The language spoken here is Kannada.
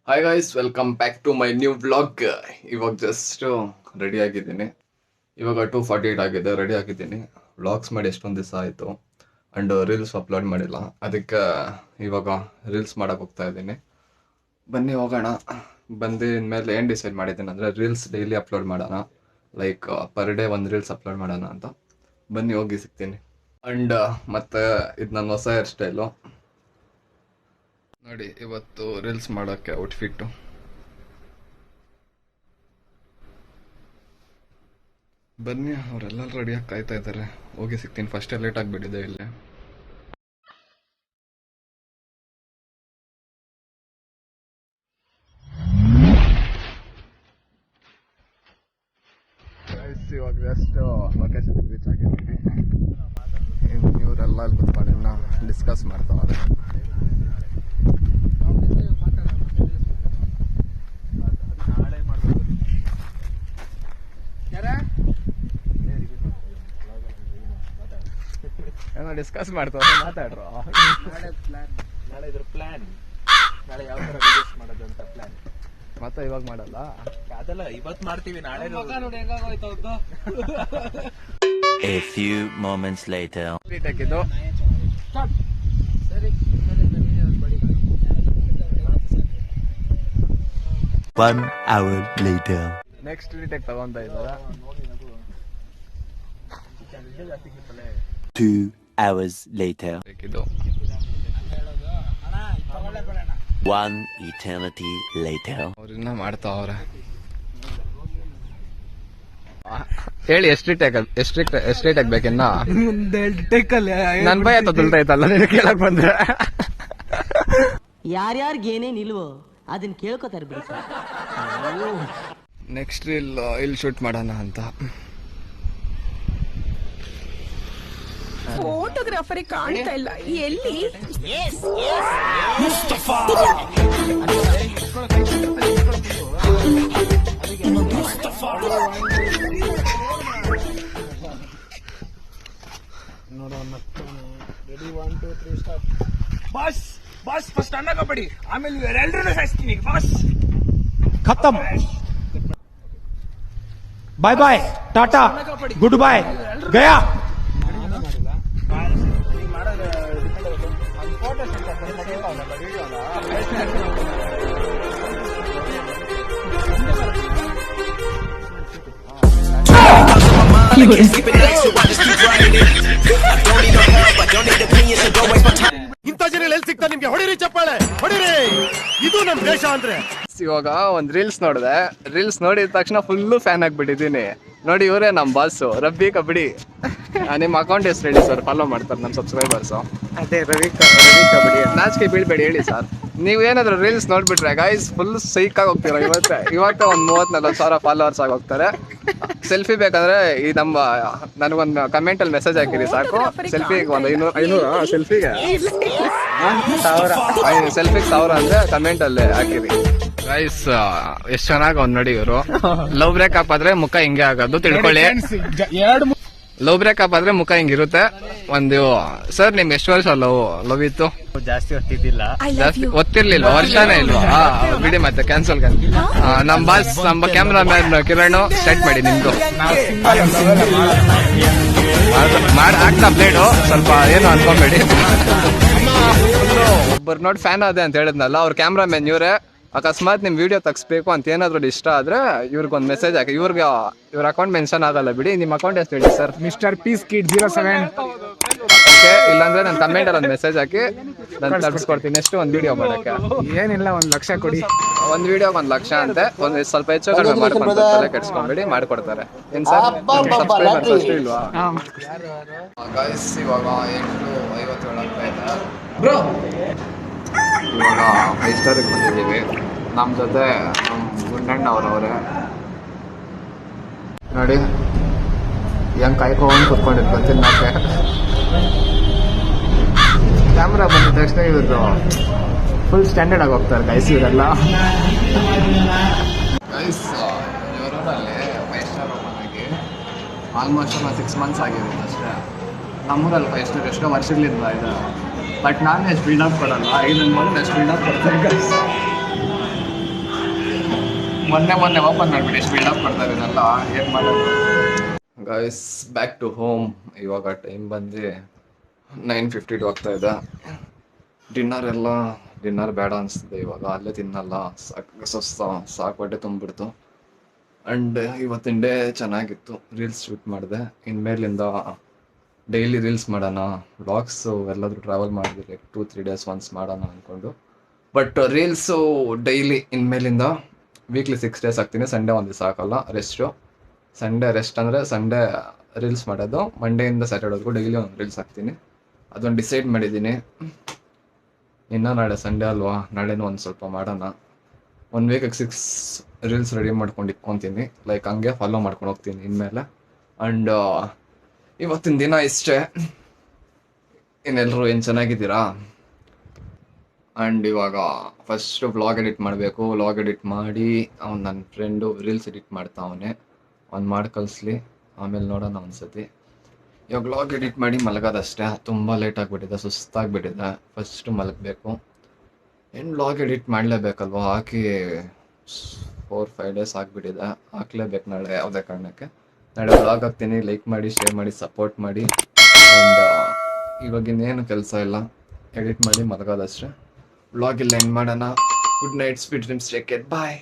Hi guys, welcome back to my new vlog. ಇವಾಗ ಜಸ್ಟ್ ರೆಡಿ ಆಗಿದ್ದೀನಿ. ಇವಾಗ 2:48 ಆಗಿದೆ, ರೆಡಿ ಆಗಿದ್ದೀನಿ. ವ್ಲಾಗ್ಸ್ ಮಾಡಿ ಎಷ್ಟೊಂದು ದಿವಸ ಆಯಿತು ಆ್ಯಂಡ್ ರೀಲ್ಸ್ ಅಪ್ಲೋಡ್ ಮಾಡಿಲ್ಲ. ಅದಕ್ಕೆ ಇವಾಗ ರೀಲ್ಸ್ ಮಾಡೋಕೆ ಹೋಗ್ತಾ ಇದ್ದೀನಿ. ಬನ್ನಿ ಹೋಗೋಣ. ಬಂದಿದ್ಮೇಲೆ ಏನು ಡಿಸೈಡ್ ಮಾಡಿದ್ದೀನಿ ಅಂದರೆ ರೀಲ್ಸ್ ಡೈಲಿ ಅಪ್ಲೋಡ್ ಮಾಡೋಣ, ಲೈಕ್ ಪರ್ ಡೇ ಒಂದು ರೀಲ್ಸ್ ಅಪ್ಲೋಡ್ ಮಾಡೋಣ ಅಂತ. ಬನ್ನಿ ಹೋಗಿ ಸಿಗ್ತೀನಿ. ಆ್ಯಂಡ್ ಮತ್ತು ಇದು ನನ್ನ ಹೊಸ ಹೇರ್ ಸ್ಟೈಲು ನೋಡಿ. ಇವತ್ತು ರೀಲ್ಸ್ ಮಾಡೋಕ್ಕೆ ಔಟ್ಫಿಟ್ಟು. ಬನ್ನಿ, ಅವರೆಲ್ಲ ರೆಡಿಯಾಗಿ ಕಾಯ್ತಾ ಇದ್ದಾರೆ. ಹೋಗಿ ಸಿಗ್ತೀನಿ. ಫಸ್ಟೇ ಲೇಟ್ ಆಗಿಬಿಟ್ಟಿದೆ ಇಲ್ಲಿ. ಇವಾಗ ಜಸ್ಟ್ ಲೊಕೇಶನ್ ರೀಚ್ ಆಗಿದ್ದೀನಿ. ಇವರೆಲ್ಲ ಅಲ್ಲಿ ಕುತ್ಕೊಂಡು ಇನ್ನೂ ಡಿಸ್ಕಸ್ ಮಾಡ್ತಾವೆ. ಏನೋ ಡಿಸ್ಕಸ್ ಮಾಡ್ತಾವೆ, ಮಾತಾಡ್ರು. ನಾಳೆ ಇದ್ರ ಪ್ಲಾನ್, ನಾಳೆ ಯಾವ ತರ ವಿಡಿಯೋಸ್ ಮಾಡೋದು ಅಂತ ಪ್ಲಾನ್. ಮತ್ತೆ ಇವಾಗ ಮಾಡಲ್ಲ, ಅದೆಲ್ಲ ಇವತ್ತು ಮಾಡ್ತೀವಿ. ನಾಳೆ A few moments later. ಹಾಕಿದ್ದು 1 hour later. ನೆಕ್ಸ್ಟ್ ರೀಟೇಕ್ ತಗೊಂತ ಇದ್ದಾರ. 2 hours later. ಬೇಕಿದ್ದು 1 eternity later. ಅವ್ರನ್ನ ಮಾಡ್ತಾವ್ರೆ. ಹೇಳಿ, ಎಷ್ಟು ರೀಟೇಕ್ ಬೇಕಿನ್ನ? ನನ್ ಭಯ ತೊಲ್ತೈತಲ್ಲ ನೀನು ಕೇಳಕ್ ಬಂದ್ರೆ. ಯಾರ್ಯಾರಿಗೆ ಏನೇನ್ ಇಲ್ವೋ ಅದನ್ನ ಕೇಳ್ಕೊತಾರೆ ಬಿಡಿ ಸರ್. ನೆಕ್ಸ್ಟ್ ಇಲ್ಲಿ ಶೂಟ್ ಮಾಡೋಣ ಅಂತ. ಫೋಟೋಗ್ರಾಫರಿಗೆ ಕಾಣ್ತಾ ಇಲ್ಲ ಎಲ್ಲಿ. ಬಸ್ ಬಸ್ ಫಸ್ಟ್ ಅಣ್ಣ ಕಬಡ್ಡಿ, ಆಮೇಲೆ ಇವರೆಲ್ಲರೂ ಸಾಯಿಸ್ತೀನಿ. ಬಸ್ खत्म. बाय बाय, टाटा, गुड बाय, गया. ಇಂಥ ಜನ ಎಲ್ಲಿ ಸಿಗ್ತಾರೆ ನಿಮ್ಗೆ? ಹೊಡಿರಿ ಚಪ್ಪಾಳೆ, ಹೊಡಿರಿ. ಇದು ನಮ್ ದೇಶ ಅಂದ್ರೆ. ಇವಾಗ ಒಂದು ರೀಲ್ಸ್ ನೋಡಿದೆ. ರೀಲ್ಸ್ ನೋಡಿದ ತಕ್ಷಣ ಫುಲ್ಲು ಫ್ಯಾನ್ ಆಗಿಬಿಟ್ಟಿದ್ದೀನಿ. ನೋಡಿ, ಇವರೇ ನಮ್ಮ ಬಾಸು, ರಬ್ಬಿ ಕಬಡ್ಡಿ. ನಿಮ್ಮ ಅಕೌಂಟ್ ಎಷ್ಟು ಹೇಳಿ ಸರ್? ಫಾಲೋ ಮಾಡ್ತಾರೆ ನಮ್ಮ ಸಬ್ಸ್ಕ್ರೈಬರ್ಸು. ಅದೇ ರವಿ ಕಬಡ್ಡಿ. ನಾಚಿಕೆ ಬೀಳ್ಬೇಡಿ, ಹೇಳಿ ಸರ್. ನೀವು ಏನಾದರೂ ರೀಲ್ಸ್ ನೋಡ್ಬಿಟ್ರೆ ಗೈಸ್ ಫುಲ್ ಸೈಕಾಗಿ ಹೋಗ್ತೀರ. ಇವತ್ತೇ ಒಂದು 30-40 ಫಾಲೋವರ್ಸ್ ಆಗಿ ಹೋಗ್ತಾರೆ. ಸೆಲ್ಫಿ ಬೇಕಾದ್ರೆ ಈ ನನಗೊಂದು ಕಮೆಂಟಲ್ಲಿ ಮೆಸೇಜ್ ಹಾಕಿರಿ ಸಾಕು. ಸೆಲ್ಫಿಗೆ ಒಂದು 500 ಸೆಲ್ಫಿಗೆ 1000 ಅಂದರೆ ಕಮೆಂಟಲ್ಲಿ ಹಾಕಿರಿ ಗೈಸ್. ಎಷ್ಟು ಚೆನ್ನಾಗಿ ಒಂದು ನೋಡಿ. ಇವರು ಲವ್ ಬ್ರೇಕಪ್ ಆದ್ರೆ ಮುಖ ಹಿಂಗೆ ಆಗೋದು ತಿಳ್ಕೊಳ್ಳಿ. ಲವ್ ಬ್ರೇಕಪ್ ಆದ್ರೆ ಮುಖ ಹಿಂಗಿರುತ್ತೆ. ಒಂದು ಸರ್, ನಿಮ್ಗೆ ಎಷ್ಟು ವರ್ಷ ಲವ್ ಇತ್ತು? ಜಾಸ್ತಿ ಹೊತ್ತಿದ್ದಿಲ್ಲ, ಜಾಸ್ತಿ ಒತ್ತಿರ್ಲಿಲ್ವಾ? ವರ್ಷನೇ ಇಲ್ವಾ? ಬಿಡಿ, ಮತ್ತೆ ಕ್ಯಾನ್ಸಲ್. ನಮ್ಮ ಬಾಸ್, ನಮ್ಮ ಕ್ಯಾಮ್ರಾಮ್ಯಾನ್ ಕಿರಣ್, ಸ್ಟಾರ್ಟ್ ಮಾಡಿ ನಿಮ್ದು. ಆಗ್ತಾ ಬ್ಲೇಡು ಸ್ವಲ್ಪ ಏನು ಅನ್ಕೊಂಬೇಡಿ. ಒಬ್ಬರು ನೋಡಿ ಫ್ಯಾನ್ ಅದೇ ಅಂತ ಹೇಳಿದ್ನಲ್ಲ, ಅವ್ರ ಕ್ಯಾಮ್ರಾಮ್ಯಾನ್ ಇವರೇ. ಅಕಸ್ಮಾತ್ ನಿಮ್ ವಿಡಿಯೋ ತಗ್ಸ್ಬೇಕು ಅಂತ ಏನಾದ್ರು ಇಷ್ಟ ಆದ್ರೆ ಇವ್ರಿಗೊಂದು ಮೆಸೇಜ್ ಹಾಕಿ. ಇವ್ರ ಅಕೌಂಟ್ ಮೆನ್ಷನ್ ಆಗಲ್ಲ ಬಿಡಿ. ನಿಮ್ಮ ಅಕೌಂಟ್ ಎಷ್ಟು ಹೇಳಿ sir? Mister peace kid 07. Okay, ಇಲ್ಲಾಂದ್ರೆ ನನ್ನ ಕಮೆಂಟ್ ಅಲ್ಲಿ ಒಂದು ಮೆಸೇಜ್ ಹಾಕಿ, ನಾನು ತರಿಸ್ಕೊಡ್ತೀನಿ. ನೆಕ್ಸ್ಟ್ ಒಂದು ವಿಡಿಯೋ ಮಾಡಕ್ಕೆ ಏನಿಲ್ಲ, 1 ಲಕ್ಷ ಕೊಡಿ. ಒಂದು ವಿಡಿಯೋಗೆ 1 ಲಕ್ಷ ಅಂತೆ. ಒಂದು ಸ್ವಲ್ಪ ಹೆಚ್ಚು ಕಡಿಮೆ ಮಾಡ್ಕೊಡ್ತಾರೆ, ಕೆಡ್ಸ್ಕೊಂಬೇಡಿ, ಮಾಡ್ಕೊಡ್ತಾರೆ. ಏನ್ ಸರ್ ಸಬ್ಸ್ಕ್ರೈಬರ್ಸ್ ಅಷ್ಟು ಇಲ್ವಾ? ಗೈಸ್, ಇವಾಗ 8:57 ಆಗ್ತಾ ಇದೆ. ಇವಾಗ 5 ಸ್ಟಾರಿಗೆ ಬಂದಿದ್ದೀವಿ. ನಮ್ಮ ಜೊತೆ ನಮ್ಮ ಗುಂಡಣ್ಣ ಅವರವ್ರೆ. ನೋಡಿ ಹೆಂಗೆ ಕಾಯ್ಕೊಂಡು ಕುತ್ಕೊಂಡಿರ್ತಾರೆ ತಿನ್ನಕ್ಕೆ. ಕ್ಯಾಮ್ರಾ ಬಂದಿದ ತಕ್ಷಣ ಇವರು ಫುಲ್ ಸ್ಟ್ಯಾಂಡರ್ಡ್ ಆಗಿ ಹೋಗ್ತಾರೆ ಗೈಸ್ ಇವರೆಲ್ಲ. ಗೈಸ್, ಇವರಲ್ಲಿ 5 ಸ್ಟಾರ್ ಓಪನ್ ಆಗಿ ಆಲ್ಮೋಸ್ಟ್ 6 ಮಂತ್ಸ್ ಆಗಿರುತ್ತೆ ಅಷ್ಟೇ. ನಮ್ಮೂರಲ್ಲಿ 5 ಸ್ಟಾರ್ ಎಷ್ಟೋ ವರ್ಷಗಳಿಂದ ಇದೆ. ಬಟ್ ನಾನು ಎಷ್ಟು ಬಿಲ್ಡಪ್ ಕೊಡಲ್ಲ. 5 ಅನ್ಬೋದು ಎಷ್ಟು ಬಿಲ್ಡಪ್ ಕೊಡ್ತಾರೆ ಗೈಸ್. ಮೊನ್ನೆ ಓಪನ್ ಮಾಡ್ಬಿಟ್ಟು ಎಷ್ಟು ಬಿಲ್ಡಪ್ ಮಾಡ್ತಾ ಇದನ್ನೆಲ್ಲ ಏನು ಮಾಡೋದು. Guys back to home. ಇವಾಗ ಟೈಮ್ ಬಂದು 9:52 ಆಗ್ತಾ ಇದೆ. ಡಿನ್ನರ್ ಬೇಡ ಅನಿಸ್ತಿದೆ ಇವಾಗ, ಅಲ್ಲೇ ತಿನ್ನಲ್ಲ, ಸಾಕು ಹೊಟ್ಟೆ ತುಂಬಿಡ್ತು. ಆ್ಯಂಡ್ ಇವತ್ತಿನ ಡೇ ಚೆನ್ನಾಗಿತ್ತು, ರೀಲ್ಸ್ ಶೂಟ್ ಮಾಡಿದೆ. ಇನ್ಮೇಲಿಂದ ಡೈಲಿ ರೀಲ್ಸ್ ಮಾಡೋಣ, ವ್ಲಾಗ್ಸು ಎಲ್ಲಾದರೂ ಟ್ರಾವೆಲ್ ಮಾಡಿದ್ರೆ 2-3 ಡೇಸ್ ಒನ್ಸ್ ಮಾಡೋಣ ಅಂದ್ಕೊಂಡು. ಬಟ್ ರೀಲ್ಸು ಡೈಲಿ ಇನ್ಮೇಲಿಂದ ವೀಕ್ಲಿ 6 ಡೇಸ್ ಹಾಕ್ತೀನಿ. ಸಂಡೇ ಒಂದು ದಿವಸ ಹಾಕಲ್ಲ, ಸಂಡೇ ರೆಸ್ಟ್ ಅಂದರೆ ಸಂಡೇ ರೀಲ್ಸ್ ಮಾಡೋದು. ಮಂಡೆಯಿಂದ ಸ್ಯಾಟರ್ಡೇವರೆಗೂ ಡೈಲಿ ಒಂದು ರೀಲ್ಸ್ ಹಾಕ್ತೀನಿ. ಅದೊಂದು ಡಿಸೈಡ್ ಮಾಡಿದ್ದೀನಿ. ಇನ್ನು ನಾಳೆ ಸಂಡೇ ಅಲ್ವಾ, ನಾಳೆನೂ ಒಂದು ಸ್ವಲ್ಪ ಮಾಡೋಣ. 1 ವೀಕಿಗೆ 6 ರೀಲ್ಸ್ ರೆಡಿ ಮಾಡ್ಕೊಂಡು ಇಟ್ಕೊತೀನಿ, ಲೈಕ್ ಹಂಗೆ ಫಾಲೋ ಮಾಡ್ಕೊಂಡು ಹೋಗ್ತೀನಿ ಇನ್ಮೇಲೆ. ಆ್ಯಂಡ್ ಇವತ್ತಿನ ದಿನ ಇಷ್ಟೇ. ಇನ್ನೆಲ್ಲರೂ ಏನು ಚೆನ್ನಾಗಿದ್ದೀರಾ? ಆ್ಯಂಡ್ ಇವಾಗ ಫಸ್ಟ್ ವ್ಲಾಗ್ ಎಡಿಟ್ ಮಾಡಬೇಕು. ವ್ಲಾಗ್ ಎಡಿಟ್ ಮಾಡಿ ನನ್ನ ಫ್ರೆಂಡು ರೀಲ್ಸ್ ಎಡಿಟ್ ಮಾಡ್ತಾವನೆ, ಮಾಡಿ ಕಳಿಸ್ಲಿ, ಆಮೇಲೆ ನೋಡೋಣ ಒಂದ್ಸತಿ. ಇವಾಗ ವ್ಲಾಗ್ ಎಡಿಟ್ ಮಾಡಿ ಮಲಗೋದಷ್ಟೇ. ತುಂಬ ಲೇಟ್ ಆಗಿಬಿಟ್ಟಿದೆ, ಸುಸ್ತಾಗಿಬಿಟ್ಟಿದೆ. ಫಸ್ಟು ಮಲಗಬೇಕು. ಏನು ವ್ಲಾಗ್ ಎಡಿಟ್ ಮಾಡಲೇಬೇಕಲ್ವ, ಹಾಕಿ 4-5 ಡೇಸ್ ಆಗಿಬಿಟ್ಟಿದೆ. ಹಾಕ್ಲೇಬೇಕು ನಾಳೆ ಯಾವುದೇ ಕಾರಣಕ್ಕೆ. ನಾಳೆ ವ್ಲಾಗ್ ಹಾಕ್ತೀನಿ. ಲೈಕ್ ಮಾಡಿ, ಶೇರ್ ಮಾಡಿ, ಸಪೋರ್ಟ್ ಮಾಡಿ. ಆ್ಯಂಡ್ ಇವಾಗಿನ್ನೇನು ಕೆಲಸ ಇಲ್ಲ, ಎಡಿಟ್ ಮಾಡಿ ಮಲಗೋದಷ್ಟೇ. ವ್ಲಾಗ್ ಇಲ್ಲ ಎಂಡ್ ಮಾಡೋಣ. Good night, sweet dreams, take care, ಬಾಯ್.